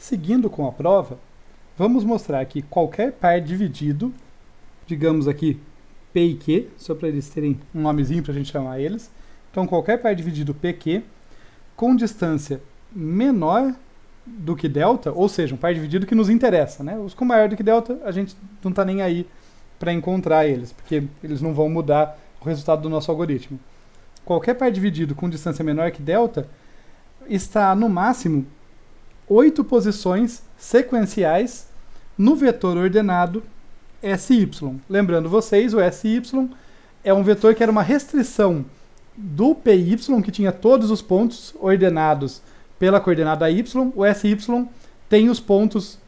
Seguindo com a prova, vamos mostrar que qualquer par dividido, digamos aqui P e Q, só para eles terem um nomezinho para a gente chamar eles. Então, qualquer par dividido PQ com distância menor do que delta, ou seja, um par dividido que nos interessa, né? Os com maior do que delta, a gente não está nem aí para encontrar eles, porque eles não vão mudar o resultado do nosso algoritmo. Qualquer par dividido com distância menor que delta está, no máximo, 8 posições sequenciais no vetor ordenado SY. Lembrando vocês, o SY é um vetor que era uma restrição do PY, que tinha todos os pontos ordenados pela coordenada y. O SY tem os pontos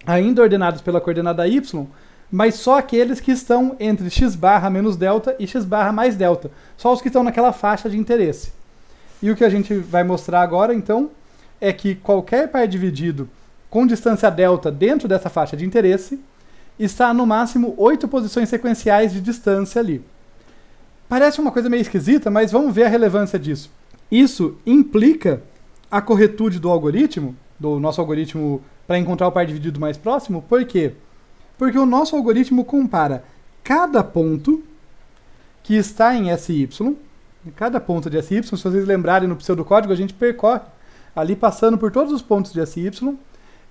ainda ordenados pela coordenada y, mas só aqueles que estão entre x barra menos delta e x barra mais delta. Só os que estão naquela faixa de interesse. E o que a gente vai mostrar agora, então, é que qualquer par dividido com distância delta dentro dessa faixa de interesse está no máximo 8 posições sequenciais de distância ali. Parece uma coisa meio esquisita, mas vamos ver a relevância disso. Isso implica a corretude do algoritmo, do nosso algoritmo para encontrar o par dividido mais próximo. Por quê? Porque o nosso algoritmo compara cada ponto que está em SY, cada ponto de SY, se vocês lembrarem no pseudocódigo, a gente percorre ali passando por todos os pontos de SY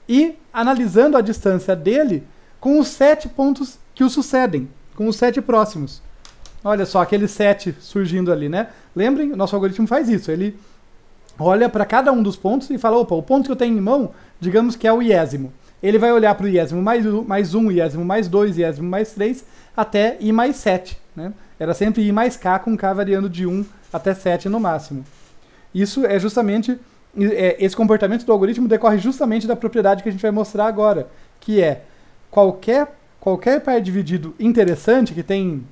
e analisando a distância dele com os 7 pontos que o sucedem, com os 7 próximos. Olha só, aqueles 7 surgindo ali, né? Lembrem, o nosso algoritmo faz isso. Ele olha para cada um dos pontos e fala, opa, o ponto que eu tenho em mão, digamos que é o iésimo. Ele vai olhar para o iésimo mais 1, iésimo mais 2, iésimo mais 3, até I mais 7. Né? Era sempre I mais K, com K variando de 1 até 7 no máximo. Isso é justamente... esse comportamento do algoritmo decorre justamente da propriedade que a gente vai mostrar agora, que é qualquer par dividido interessante, que tem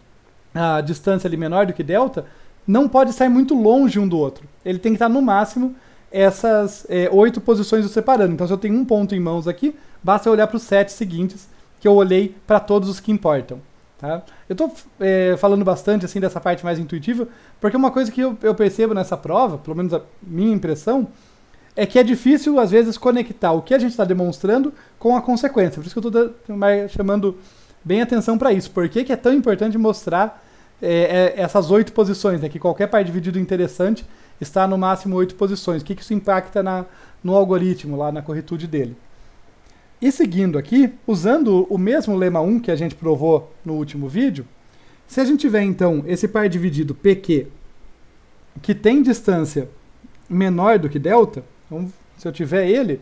a distância ali menor do que delta, não pode sair muito longe um do outro. Ele tem que estar no máximo essas 8 posições o separando. Então, se eu tenho um ponto em mãos aqui, basta eu olhar para os 7 seguintes, que eu olhei para todos os que importam. Tá? Eu estou falando bastante assim dessa parte mais intuitiva, porque uma coisa que eu percebo nessa prova, pelo menos a minha impressão, é que é difícil, às vezes, conectar o que a gente está demonstrando com a consequência. Por isso que eu estou chamando bem atenção para isso. Por que é tão importante mostrar essas 8 posições, né? Que qualquer par dividido interessante está no máximo 8 posições. O que isso impacta no algoritmo, lá na corretude dele. E seguindo aqui, usando o mesmo lema 1 que a gente provou no último vídeo, se a gente tiver, então, esse par dividido PQ que tem distância menor do que delta, então, se eu tiver ele,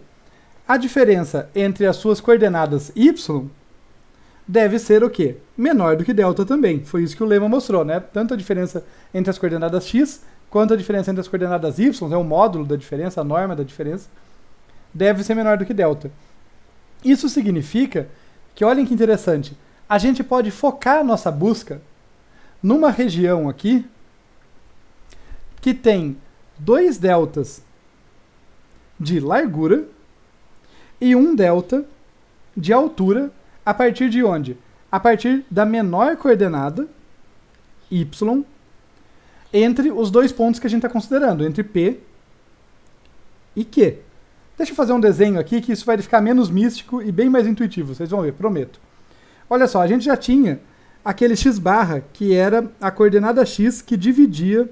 a diferença entre as suas coordenadas y deve ser o quê? Menor do que delta também. Foi isso que o lema mostrou, né? Tanto a diferença entre as coordenadas x, quanto a diferença entre as coordenadas y, é o módulo da diferença, a norma da diferença, deve ser menor do que delta. Isso significa que, olhem que interessante, a gente pode focar a nossa busca numa região aqui que tem 2 deltas de largura e 1 delta de altura. A partir de onde? A partir da menor coordenada, y, entre os 2 pontos que a gente está considerando, entre P e Q. Deixa eu fazer um desenho aqui que isso vai ficar menos místico e bem mais intuitivo, vocês vão ver, prometo. Olha só, a gente já tinha aquele x barra, que era a coordenada x que dividia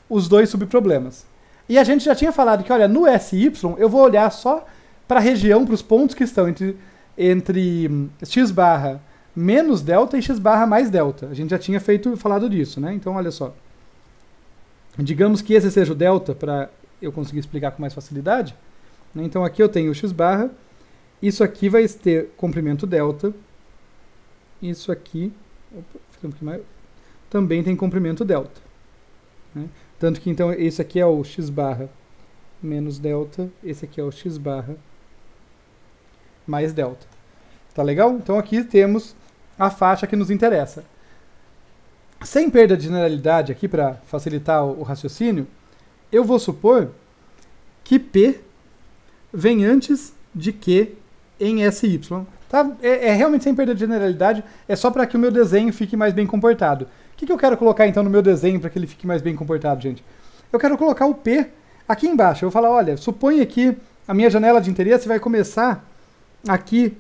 os 2 subproblemas. E a gente já tinha falado que, olha, no SY, eu vou olhar só para a região, para os pontos que estão entre x barra menos delta e x barra mais delta. A gente já tinha falado disso, né? Então, olha só. Digamos que esse seja o delta, para eu conseguir explicar com mais facilidade. Então, aqui eu tenho o x barra. Isso aqui vai ter comprimento delta. Isso aqui também tem comprimento delta. Né? Tanto que, então, esse aqui é o x barra menos delta. Esse aqui é o x barra mais delta. Tá legal? Então aqui temos a faixa que nos interessa. Sem perda de generalidade aqui, para facilitar o raciocínio, eu vou supor que P vem antes de Q em SY. Tá? Realmente sem perda de generalidade, é só para que o meu desenho fique mais bem comportado. O que eu quero colocar então no meu desenho para que ele fique mais bem comportado, gente? Eu quero colocar o P aqui embaixo. Eu vou falar, olha, suponha que a minha janela de interesse vai começar aqui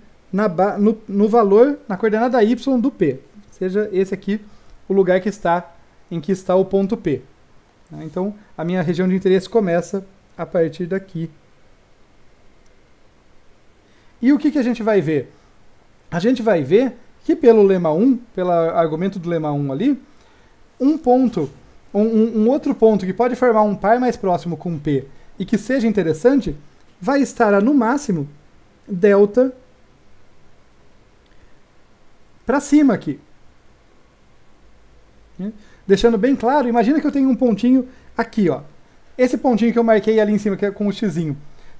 no valor, na coordenada y do P. Seja esse aqui o lugar em que está o ponto P. Então, a minha região de interesse começa a partir daqui. E o que a gente vai ver? A gente vai ver que pelo lema 1, pelo argumento do lema 1 ali, um outro ponto que pode formar um par mais próximo com P e que seja interessante, vai estar a, no máximo, delta para cima aqui. Deixando bem claro, imagina que eu tenho um pontinho aqui, ó. Esse pontinho que eu marquei ali em cima, que é com o xizinho.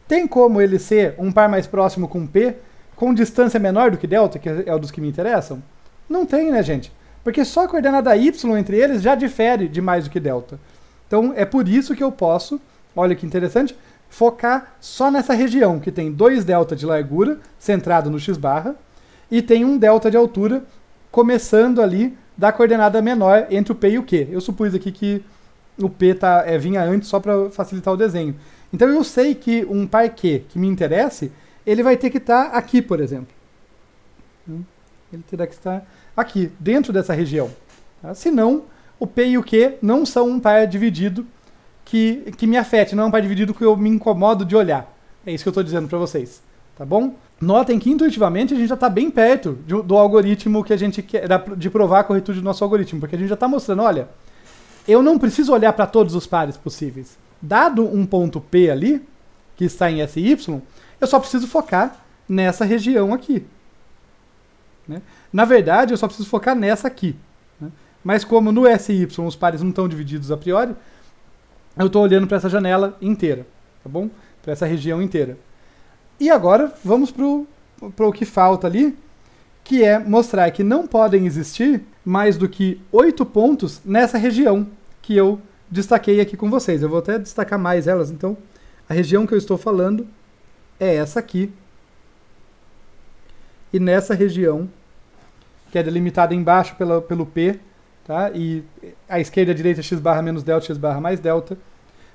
Tem como ele ser um par mais próximo com P, com distância menor do que delta, que é o dos que me interessam? Não tem, né, gente? Porque só a coordenada y entre eles já difere de mais do que delta. Então, é por isso que eu posso, olha que interessante, focar só nessa região, que tem 2 delta de largura, centrado no x barra, e tem um delta de altura, começando ali da coordenada menor entre o P e o Q. Eu supus aqui que o P vinha antes só para facilitar o desenho. Então eu sei que um par Q que me interesse, ele vai ter que estar aqui, por exemplo. Ele terá que estar aqui, dentro dessa região. Tá? Senão, o P e o Q não são um par dividido que me afete, não é um par dividido que eu me incomodo de olhar. É isso que eu estou dizendo para vocês. Tá bom? Notem que intuitivamente a gente já está bem perto do algoritmo que a gente quer, de provar a corretude do nosso algoritmo, porque a gente já está mostrando, olha, eu não preciso olhar para todos os pares possíveis. Dado um ponto P ali, que está em SY, eu só preciso focar nessa região aqui. Né? Na verdade, eu só preciso focar nessa aqui. Né? Mas como no SY os pares não estão divididos a priori, eu estou olhando para essa janela inteira, tá bom? Para essa região inteira. E agora vamos para o que falta ali, que é mostrar que não podem existir mais do que 8 pontos nessa região que eu destaquei aqui com vocês. Eu vou até destacar mais elas, então a região que eu estou falando é essa aqui. E nessa região, que é delimitada embaixo pelo P, tá? E à esquerda e à direita x barra menos delta, x barra mais delta,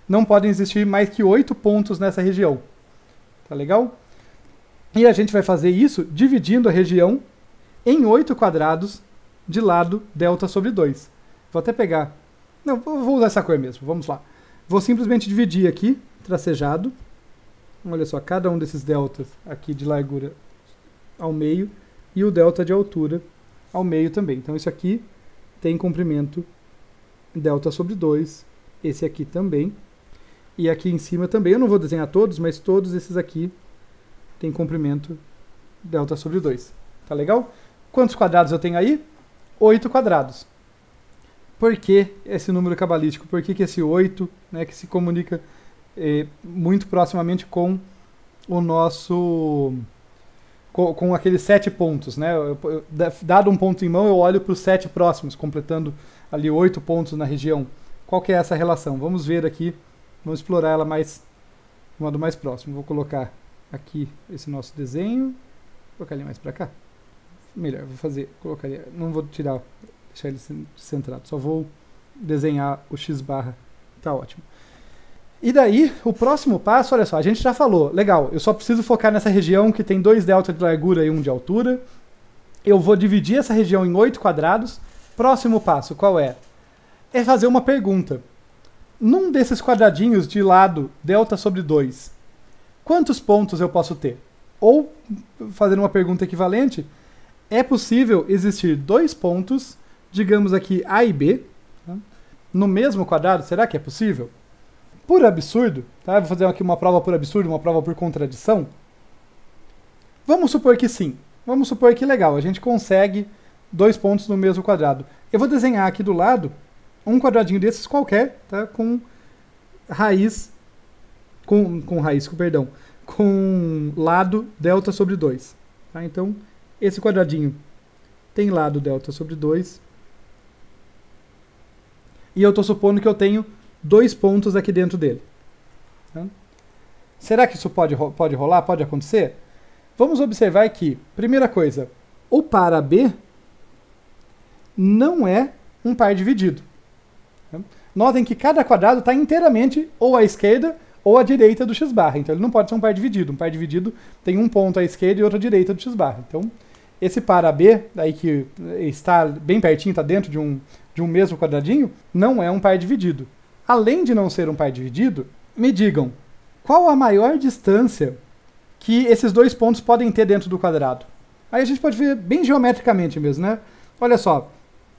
não podem existir mais que 8 pontos nessa região. Tá legal? E a gente vai fazer isso dividindo a região em 8 quadrados de lado delta sobre 2. Vou até pegar... Não, vou usar essa cor mesmo, vamos lá. Vou simplesmente dividir aqui, tracejado. Olha só, cada um desses deltas aqui de largura ao meio e o delta de altura ao meio também. Então isso aqui tem comprimento delta sobre 2, esse aqui também. E aqui em cima também, eu não vou desenhar todos, mas todos esses aqui tem comprimento delta sobre 2. Tá legal? Quantos quadrados eu tenho aí? 8 quadrados. Por que esse número cabalístico? Por que esse 8, né, que se comunica muito proximamente com o nosso... com aqueles 7 pontos, né? Dado um ponto em mão, eu olho para os 7 próximos, completando ali 8 pontos na região. Qual que é essa relação? Vamos ver aqui. Vamos explorar ela de modo mais próximo. Vou colocar aqui esse nosso desenho. Vou colocar ele mais para cá. Melhor, colocar ele, não vou deixar ele centrado, só vou desenhar o x barra. Tá ótimo. E daí, o próximo passo, olha só, a gente já falou, legal, eu só preciso focar nessa região que tem 2 delta de largura e 1 de altura. Eu vou dividir essa região em 8 quadrados. Próximo passo, qual é? É fazer uma pergunta. Num desses quadradinhos de lado delta sobre 2, quantos pontos eu posso ter? Ou, fazendo uma pergunta equivalente, é possível existir 2 pontos, digamos aqui A e B, tá? No mesmo quadrado? Será que é possível? Por absurdo, tá? Vou fazer aqui uma prova por absurdo, uma prova por contradição. Vamos supor que sim. Vamos supor que legal, a gente consegue 2 pontos no mesmo quadrado. Eu vou desenhar aqui do lado um quadradinho desses qualquer, tá? Com raiz, com lado delta sobre 2. Tá? Então, esse quadradinho tem lado delta sobre 2. E eu estou supondo que eu tenho 2 pontos aqui dentro dele. Tá? Será que isso pode rolar? Pode acontecer? Vamos observar que, primeira coisa, o par AB não é um par dividido. Tá? Notem que cada quadrado está inteiramente ou à esquerda ou à direita do x barra. Então ele não pode ser um par dividido. Um par dividido tem um ponto à esquerda e outro à direita do x barra. Então esse par AB, aí que está bem pertinho, está dentro de um mesmo quadradinho, não é um par dividido. Além de não ser um par dividido, me digam, qual a maior distância que esses dois pontos podem ter dentro do quadrado? Aí a gente pode ver bem geometricamente mesmo, né? Olha só,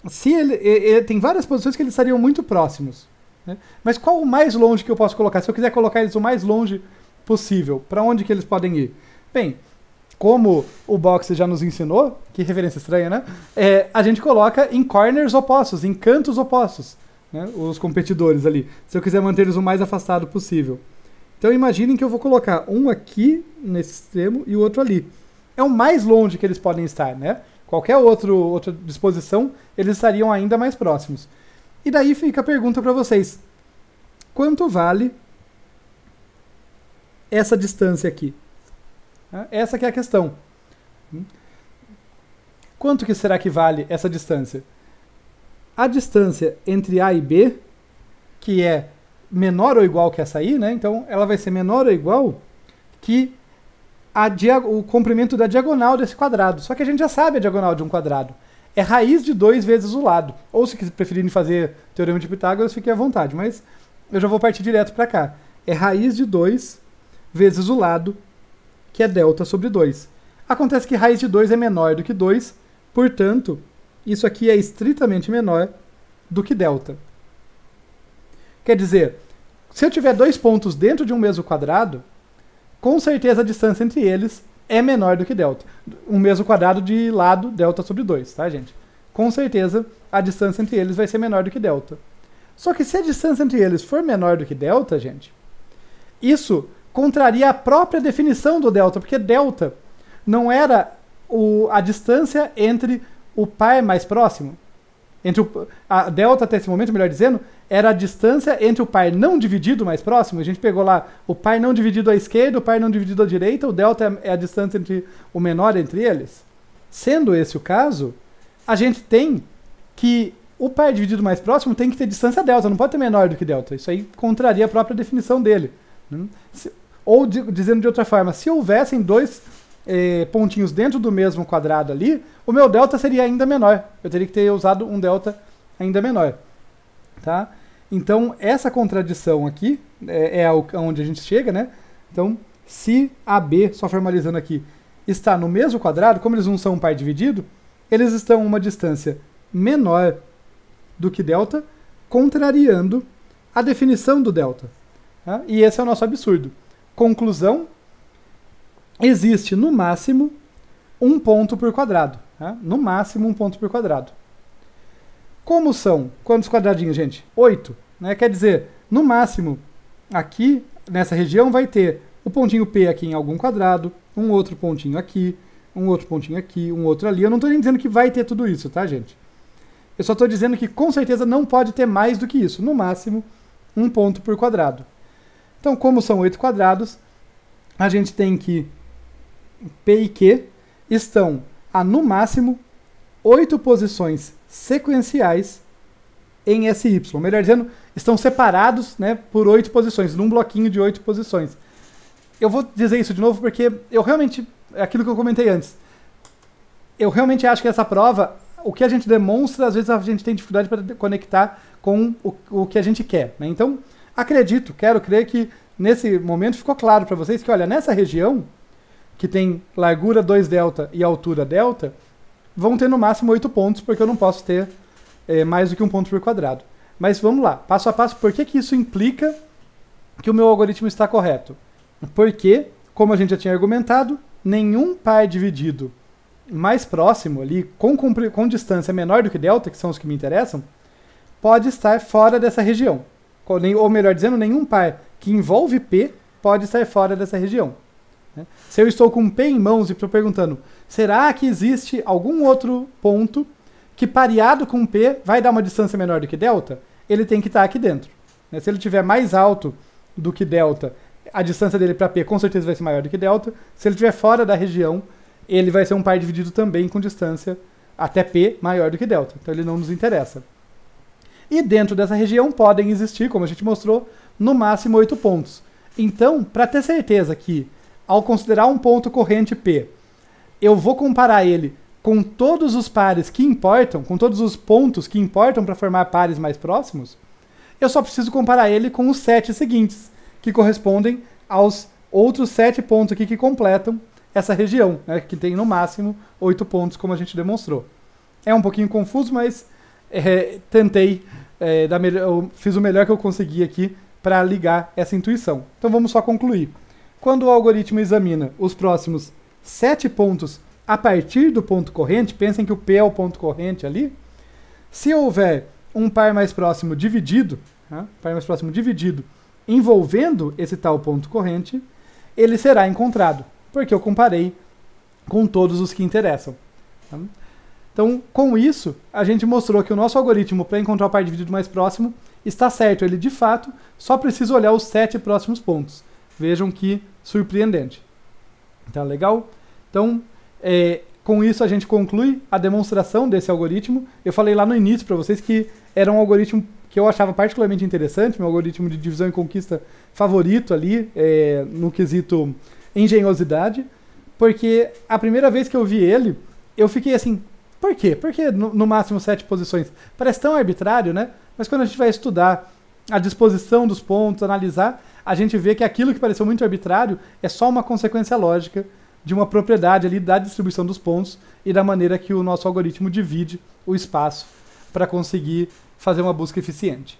se ele tem várias posições que eles estariam muito próximos, né? Mas qual o mais longe que eu posso colocar? Se eu quiser colocar eles o mais longe possível, para onde que eles podem ir? Bem, como o Box já nos ensinou, que referência estranha, né? A gente coloca em corners opostos, em cantos opostos, né? Os competidores ali, se eu quiser manter eles o mais afastado possível. Então imaginem que eu vou colocar um aqui nesse extremo e o outro ali. É o mais longe que eles podem estar, né? Qualquer outra disposição, eles estariam ainda mais próximos. E daí fica a pergunta para vocês. Quanto vale essa distância aqui? Essa que é a questão. Quanto que será que vale essa distância? A distância entre A e B, que é menor ou igual que essa aí, né? Então ela vai ser menor ou igual que o comprimento da diagonal desse quadrado. Só que a gente já sabe a diagonal de um quadrado. É raiz de 2 vezes o lado. Ou se preferirem fazer teorema de Pitágoras, fiquem à vontade. Mas eu já vou partir direto para cá. É raiz de 2 vezes o lado, que é delta sobre 2. Acontece que raiz de 2 é menor do que 2, portanto, isso aqui é estritamente menor do que delta. Quer dizer, se eu tiver dois pontos dentro de um mesmo quadrado, com certeza a distância entre eles é menor do que delta. Um mesmo quadrado de lado, delta sobre 2, tá, gente? Com certeza a distância entre eles vai ser menor do que delta. Só que se a distância entre eles for menor do que delta, gente, isso contraria a própria definição do delta, porque delta não era a distância entre o par mais próximo. A delta até esse momento, melhor dizendo, era a distância entre o par não dividido mais próximo. A gente pegou lá o par não dividido à esquerda, o par não dividido à direita, o delta é a distância entre o menor entre eles. Sendo esse o caso, a gente tem que o par dividido mais próximo tem que ter distância delta, não pode ter menor do que delta. Isso aí contraria a própria definição dele. Ou dizendo de outra forma, se houvessem dois pontinhos dentro do mesmo quadrado ali, o meu delta seria ainda menor. Eu teria que ter usado um delta ainda menor. Tá? Então, essa contradição aqui é onde a gente chega, né? Então, se AB, só formalizando aqui, está no mesmo quadrado, como eles não são um par dividido, eles estão a uma distância menor do que delta, contrariando a definição do delta. Tá? E esse é o nosso absurdo. Conclusão: existe no máximo um ponto por quadrado. Tá? No máximo um ponto por quadrado. Como são? Quantos quadradinhos, gente? 8. Né? Quer dizer, no máximo, aqui, nessa região, vai ter o pontinho P aqui em algum quadrado, um outro pontinho aqui, um outro pontinho aqui, um outro ali. Eu não estou nem dizendo que vai ter tudo isso, tá, gente? Eu só estou dizendo que, com certeza, não pode ter mais do que isso. No máximo, um ponto por quadrado. Então, como são 8 quadrados, a gente tem que P e Q estão a, no máximo, 8 posições sequenciais em SY. Melhor dizendo, estão separados, né, por 8 posições, num bloquinho de 8 posições. Eu vou dizer isso de novo porque eu realmente, é aquilo que eu comentei antes, eu realmente acho que essa prova, o que a gente demonstra, às vezes a gente tem dificuldade para conectar com o que a gente quer. Né? Então, quero crer que nesse momento ficou claro para vocês que, olha, nessa região, que tem largura 2δ e altura delta, vão ter no máximo 8 pontos, porque eu não posso ter mais do que um ponto por quadrado. Mas vamos lá, passo a passo, por que isso implica que o meu algoritmo está correto? Porque, como a gente já tinha argumentado, nenhum par dividido mais próximo, ali, com distância menor do que delta, que são os que me interessam, pode estar fora dessa região. Ou melhor dizendo, nenhum par que envolve P pode estar fora dessa região. Se eu estou com P em mãos e estou perguntando, será que existe algum outro ponto que pareado com P vai dar uma distância menor do que delta? Ele tem que estar aqui dentro. Se ele estiver mais alto do que delta, a distância dele para P com certeza vai ser maior do que delta. Se ele estiver fora da região, ele vai ser um par dividido também com distância até P maior do que delta. Então ele não nos interessa. E dentro dessa região podem existir, como a gente mostrou, no máximo 8 pontos. Então, para ter certeza que, ao considerar um ponto corrente P, eu vou comparar ele com todos os pares que importam, com todos os pontos que importam para formar pares mais próximos, eu só preciso comparar ele com os 7 seguintes, que correspondem aos outros 7 pontos aqui que completam essa região, né, que tem no máximo 8 pontos, como a gente demonstrou. É um pouquinho confuso, mas tentei, eu fiz o melhor que eu consegui aqui para ligar essa intuição. Então vamos só concluir. Quando o algoritmo examina os próximos 7 pontos a partir do ponto corrente, pensem que o P é o ponto corrente ali, se houver um par mais próximo dividido, envolvendo esse tal ponto corrente, ele será encontrado, porque eu comparei com todos os que interessam. Tá? Então, com isso, a gente mostrou que o nosso algoritmo para encontrar o par dividido mais próximo está certo. Ele, de fato, só precisa olhar os 7 próximos pontos. Vejam que surpreendente. Tá legal? Então, com isso a gente conclui a demonstração desse algoritmo. Eu falei lá no início para vocês que era um algoritmo que eu achava particularmente interessante, meu algoritmo de divisão e conquista favorito ali, no quesito engenhosidade, porque a primeira vez que eu vi ele, eu fiquei assim, por quê? Por que no máximo 7 posições? Parece tão arbitrário, né? Mas quando a gente vai estudar a disposição dos pontos, analisar, a gente vê que aquilo que pareceu muito arbitrário é só uma consequência lógica de uma propriedade ali da distribuição dos pontos e da maneira que o nosso algoritmo divide o espaço para conseguir fazer uma busca eficiente.